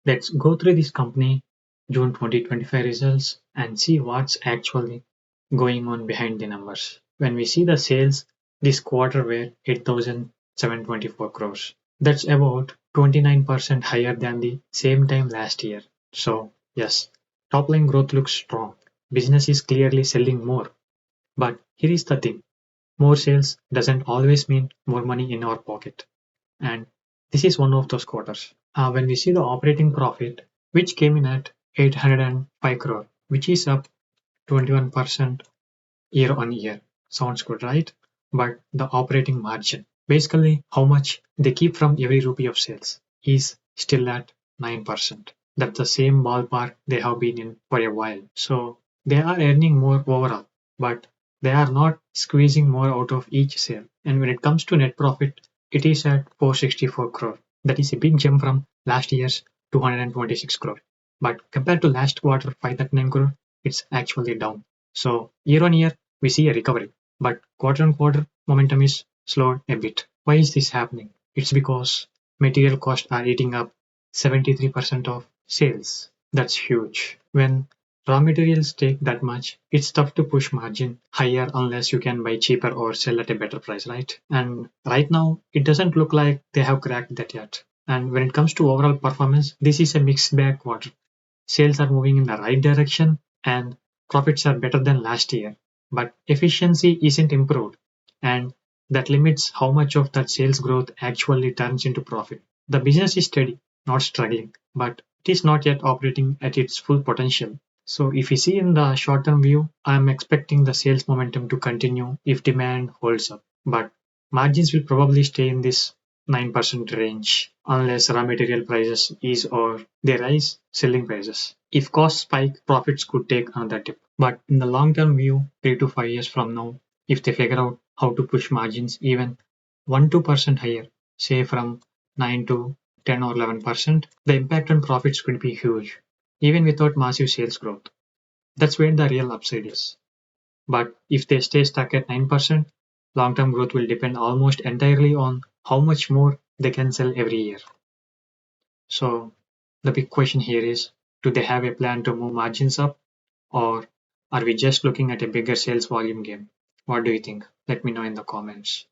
Let's go through this company June 2025 results and see what's actually going on behind the numbers. When we see the sales this quarter were 8,724 crores. That's about 29% higher than the same time last year. So, yes, top line growth looks strong. Business is clearly selling more. But here is the thing, more sales doesn't always mean more money in our pocket. And this is one of those quarters. When we see the operating profit, which came in at 805 crore, which is up 21% year on year. Sounds good, right? But the operating margin, basically how much they keep from every rupee of sales, is still at 9%. That's the same ballpark they have been in for a while. So they are earning more overall, but they are not squeezing more out of each sale. And when it comes to net profit, it is at 464 crore. That is a big jump from last year's 226 crore. But compared to last quarter 539 crore, it's actually down. So year on year, we see a recovery, but quarter on quarter momentum is slowed a bit. Why is this happening? It's because material costs are eating up 73% of sales. That's huge. When raw materials take that much, it's tough to push margin higher unless you can buy cheaper or sell at a better price, right? And right now, it doesn't look like they have cracked that yet. And when it comes to overall performance, this is a mixed bag quarter. Sales are moving in the right direction and profits are better than last year, but efficiency isn't improved, and that limits how much of that sales growth actually turns into profit. The business is steady, not struggling, but it is not yet operating at its full potential. So, if we see in the short term view, I am expecting the sales momentum to continue if demand holds up, but margins will probably stay in this 9% range unless raw material prices ease or they rise selling prices. If costs spike, profits could take another dip. But in the long term view, 3 to 5 years from now, if they figure out how to push margins even 1-2% higher, say from 9 to 10 or 11%, the impact on profits could be huge, even without massive sales growth. That's where the real upside is. But if they stay stuck at 9%, long term growth will depend almost entirely on how much more they can sell every year. So the big question here is, do they have a plan to move margins up, or are we just looking at a bigger sales volume game? What do you think? Let me know in the comments.